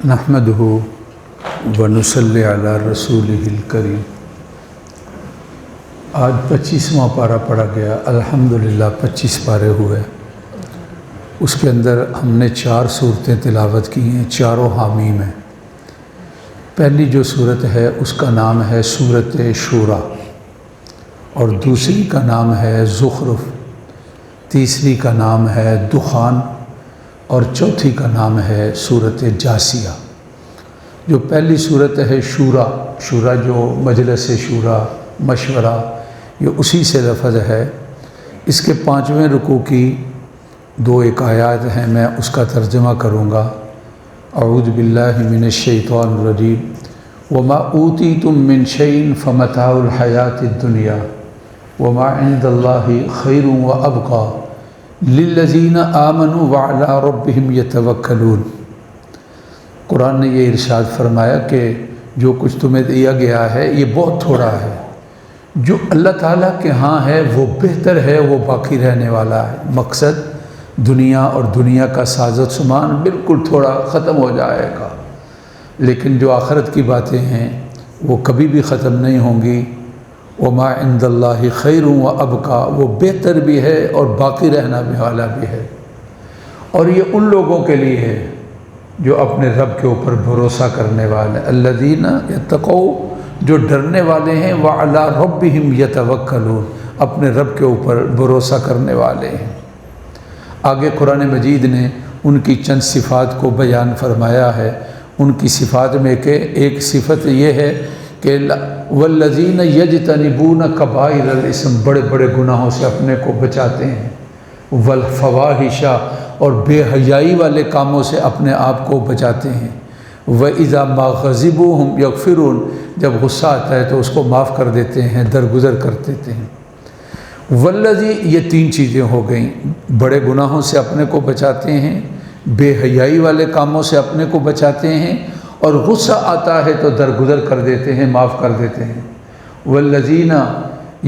نحمدہ ونصلی علی رسولہ الکریم۔ آج 25واں پارہ پڑھا گیا، الحمدللہ 25 پارے ہوئے۔ اس کے اندر ہم نے 4 صورتیں تلاوت کی ہیں، چاروں حامیم ہیں۔ پہلی جو صورت ہے اس کا نام ہے سورۃ شورى، اور دوسری کا نام ہے زخرف، تیسری کا نام ہے دخان، اور چوتھی کا نام ہے سورۃ جاثیہ۔ جو پہلی صورت ہے شورا، شورا جو مجلس شورا، مشورہ، یہ اسی سے لفظ ہے۔ اس کے 5ویں رکوع کی 2 آیات ہیں، میں اس کا ترجمہ کروں گا۔ اعوذ باللہ من الشیطان الرجیم۔ وما اوتیتم من شیء فمتاع الحیاۃ الدنیا وما عند اللہ خیر وابقی للذین آمنوا وعلی ربہم یتوکلون۔ قرآن نے یہ ارشاد فرمایا کہ جو کچھ تمہیں دیا گیا ہے یہ بہت تھوڑا ہے، جو اللہ تعالیٰ کے ہاں ہے وہ بہتر ہے، وہ باقی رہنے والا ہے۔ مقصد دنیا اور دنیا کا ساز و سامان بالکل تھوڑا ختم ہو جائے گا، لیکن جو آخرت کی باتیں ہیں وہ کبھی بھی ختم نہیں ہوں گی۔ وما عند اللہ خیر وابقی، وہ بہتر بھی ہے اور باقی رہنا بھی والا بھی ہے۔ اور یہ ان لوگوں کے لیے ہے جو اپنے رب کے اوپر بھروسہ کرنے والے، الذین یتقون، جو ڈرنے والے ہیں، وعلی ربہم یتوکلون، اپنے رب کے اوپر بھروسہ کرنے والے ہیں۔ آگے قرآن مجید نے ان کی چند صفات کو بیان فرمایا ہے۔ ان کی صفات میں کہ ایک صفت یہ ہے کہ والذین یجتنبون کبائر الاسم، بڑے بڑے گناہوں سے اپنے کو بچاتے ہیں، والفواحش، اور بے حیائی والے کاموں سے اپنے آپ کو بچاتے ہیں، وَإِذَا مَا غَضِبُوا هُمْ يَغْفِرُونَ، جب غصہ آتا ہے تو اس کو معاف کر دیتے ہیں، درگزر کر دیتے ہیں۔ والذی، یہ 3 چیزیں ہو گئیں، بڑے گناہوں سے اپنے کو بچاتے ہیں، بے حیائی والے کاموں سے اپنے کو بچاتے ہیں، اور غصہ آتا ہے تو درگزر کر دیتے ہیں، معاف کر دیتے ہیں۔ والذین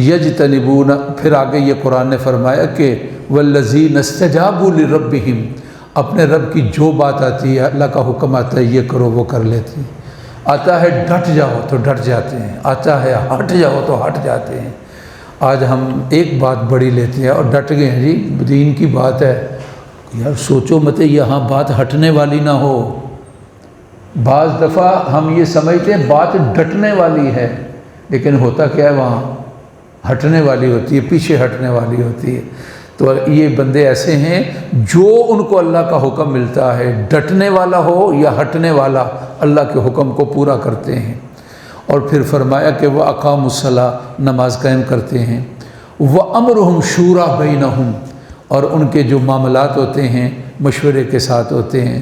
یجتنبون، پھر آگے یہ قرآن نے فرمایا کہ والذین استجابوا لربہم، اپنے رب کی جو بات آتی ہے، اللہ کا حکم آتا ہے یہ کرو، وہ کر لیتے ہیں۔ آتا ہے ڈٹ جاؤ تو ڈٹ جاتے ہیں، آتا ہے ہٹ جاؤ تو ہٹ جاتے ہیں۔ آج ہم ایک بات بڑی لیتے ہیں اور ڈٹ گئے ہیں، جی دین کی بات ہے، یار سوچو مت یہاں بات ہٹنے والی نہ ہو۔ بعض دفعہ ہم یہ سمجھتے ہیں بات ڈٹنے والی ہے، لیکن ہوتا کیا ہے، وہاں ہٹنے والی ہوتی ہے، پیچھے ہٹنے والی ہوتی ہے۔ تو یہ بندے ایسے ہیں جو ان کو اللہ کا حکم ملتا ہے، ڈٹنے والا ہو یا ہٹنے والا، اللہ کے حکم کو پورا کرتے ہیں۔ اور پھر فرمایا کہ وہ اقاموا الصلاۃ، نماز قائم کرتے ہیں۔ وَأَمْرُهُمْ شُورَىٰ بَيْنَهُمْ، اور ان کے جو معاملات ہوتے ہیں مشورے کے ساتھ ہوتے ہیں،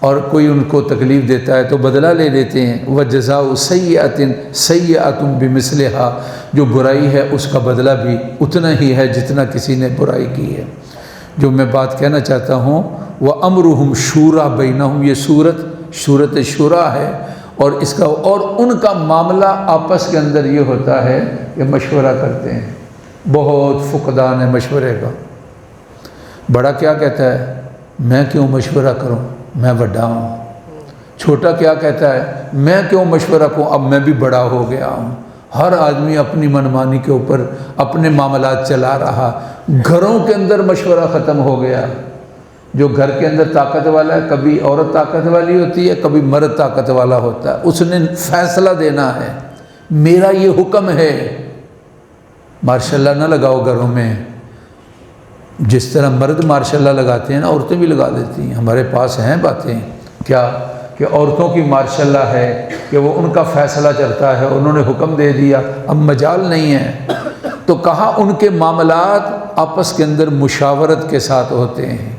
اور کوئی ان کو تکلیف دیتا ہے تو بدلہ لے لیتے ہیں۔ وَجَزَاءُ سَیِّئَةٍ سَیِّئَةٌ بِمِثْلِهَا، جو برائی ہے اس کا بدلہ بھی اتنا ہی ہے جتنا کسی نے برائی کی ہے۔ جو میں بات کہنا چاہتا ہوں، وَأَمْرُهُمْ شُورَىٰ بَيْنَهُمْ، یہ سورۃ شورا ہے، اور اس کا اور ان کا معاملہ آپس کے اندر یہ ہوتا ہے کہ مشورہ کرتے ہیں۔ بہت فقدان ہے مشورے کا۔ بڑا کیا کہتا ہے، میں کیوں مشورہ کروں، میں بڑا ہوں۔ چھوٹا کیا کہتا ہے، میں کیوں مشورہ کروں، اب میں بھی بڑا ہو گیا ہوں۔ ہر آدمی اپنی منمانی کے اوپر اپنے معاملات چلا رہا۔ گھروں کے اندر مشورہ ختم ہو گیا۔ جو گھر کے اندر طاقت والا ہے، کبھی عورت طاقت والی ہوتی ہے، کبھی مرد طاقت والا ہوتا ہے، اس نے فیصلہ دینا ہے، میرا یہ حکم ہے۔ ماشاء اللہ نہ لگاؤ گھروں میں، جس طرح مرد ماشاء اللہ لگاتے ہیں نا، عورتیں بھی لگا دیتی ہیں۔ ہمارے پاس ہیں باتیں کیا کہ عورتوں کی ماشاء اللہ ہے کہ وہ ان کا فیصلہ چلتا ہے، انہوں نے حکم دے دیا، اب مجال نہیں ہے۔ تو کہا ان کے معاملات آپس کے اندر مشاورت کے ساتھ ہوتے ہیں۔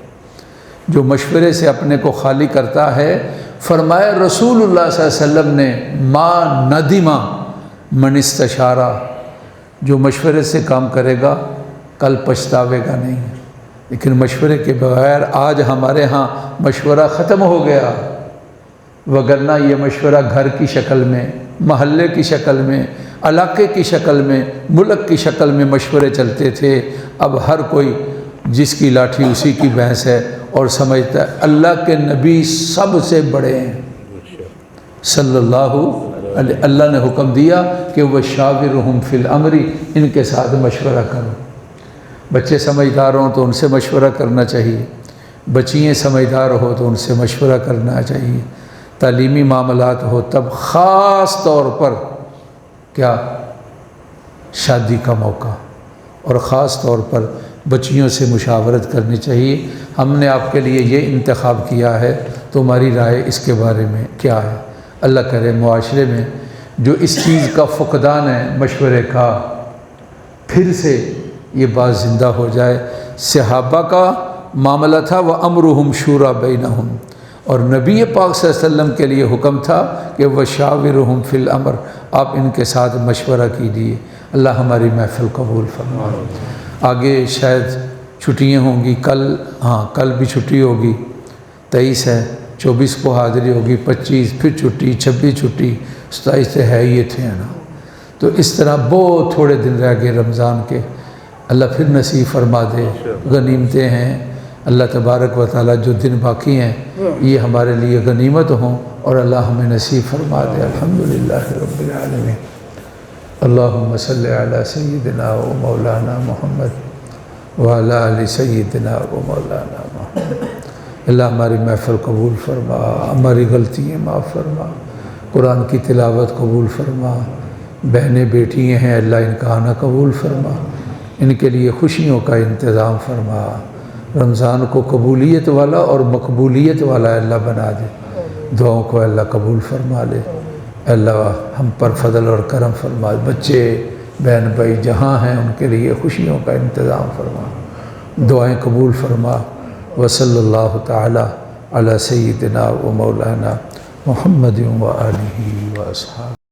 جو مشورے سے اپنے کو خالی کرتا ہے، فرمایا رسول اللہ صلی اللہ علیہ وسلم نے، ما ندم من استشارہ، جو مشورے سے کام کرے گا کل پچھتاوے گا نہیں۔ لیکن مشورے کے بغیر آج ہمارے ہاں مشورہ ختم ہو گیا، وگرنہ یہ مشورہ گھر کی شکل میں، محلے کی شکل میں، علاقے کی شکل میں، ملک کی شکل میں مشورے چلتے تھے۔ اب ہر کوئی جس کی لاٹھی اسی کی بھینس ہے، اور سمجھتا ہے اللہ کے نبی سب سے بڑے ہیں۔ صلی اللہ علیہ، اللہ نے حکم دیا کہ وہ شاورہم فی الامر، ان کے ساتھ مشورہ کرو۔ بچے سمجھدار ہوں تو ان سے مشورہ کرنا چاہیے، بچیاں سمجھدار ہو تو ان سے مشورہ کرنا چاہیے، تعلیمی معاملات ہو تب خاص طور پر کیا شادی کا موقع، اور خاص طور پر بچیوں سے مشاورت کرنی چاہیے۔ ہم نے آپ کے لیے یہ انتخاب کیا ہے، تمہاری رائے اس کے بارے میں کیا ہے؟ اللہ کرے معاشرے میں جو اس چیز کا فقدان ہے مشورے کا، پھر سے یہ بات زندہ ہو جائے۔ صحابہ کا معاملہ تھا وَأَمْرُهُمْ شُورَى بَيْنَهُمْ، اور نبی پاک صلی اللہ علیہ وسلم کے لیے حکم تھا کہ وَشَاوِرْهُمْ فِي الْأَمْرِ، آپ ان کے ساتھ مشورہ کیجیے۔ اللہ ہماری محفل قبول فرمائے۔ آگے شاید چھٹیاں ہوں گی، کل بھی چھٹی ہوگی، 23 ہے، 24 کو حاضری ہوگی، 25 پھر چھٹی، 26 چھٹی، 27 سے ہے یہ تھے نا، تو اس طرح بہت تھوڑے دن رہ گئے رمضان کے۔ اللہ پھر نصیب فرما دے، غنیمتیں ہیں، اللہ تبارک و تعالیٰ جو دن باقی ہیں یہ ہمارے لیے غنیمت ہوں، اور اللہ ہمیں نصیب فرما دے۔ الحمدللہ رب العالمین۔ اللہم صلی علی سیدنا و مولانا محمد وعلی آل سیدنا و مولانا محمد۔ اللہ ہماری محفل قبول فرما، ہماری غلطیاں معاف فرما، قرآن کی تلاوت قبول فرما، بہنیں بیٹیاں ہیں اللہ ان کا آنا قبول فرما، ان کے لیے خوشیوں کا انتظام فرما، رمضان کو قبولیت والا اور مقبولیت والا اللہ بنا دے، دعاؤں کو اللہ قبول فرما لے۔ اللہ ہم پر فضل اور کرم فرما، بچے بہن بھائی جہاں ہیں ان کے لیے خوشیوں کا انتظام فرما، دعائیں قبول فرما۔ وصلی اللہ تعالی علی سیدنا و مولانا محمد و آلہ و اصحابہ۔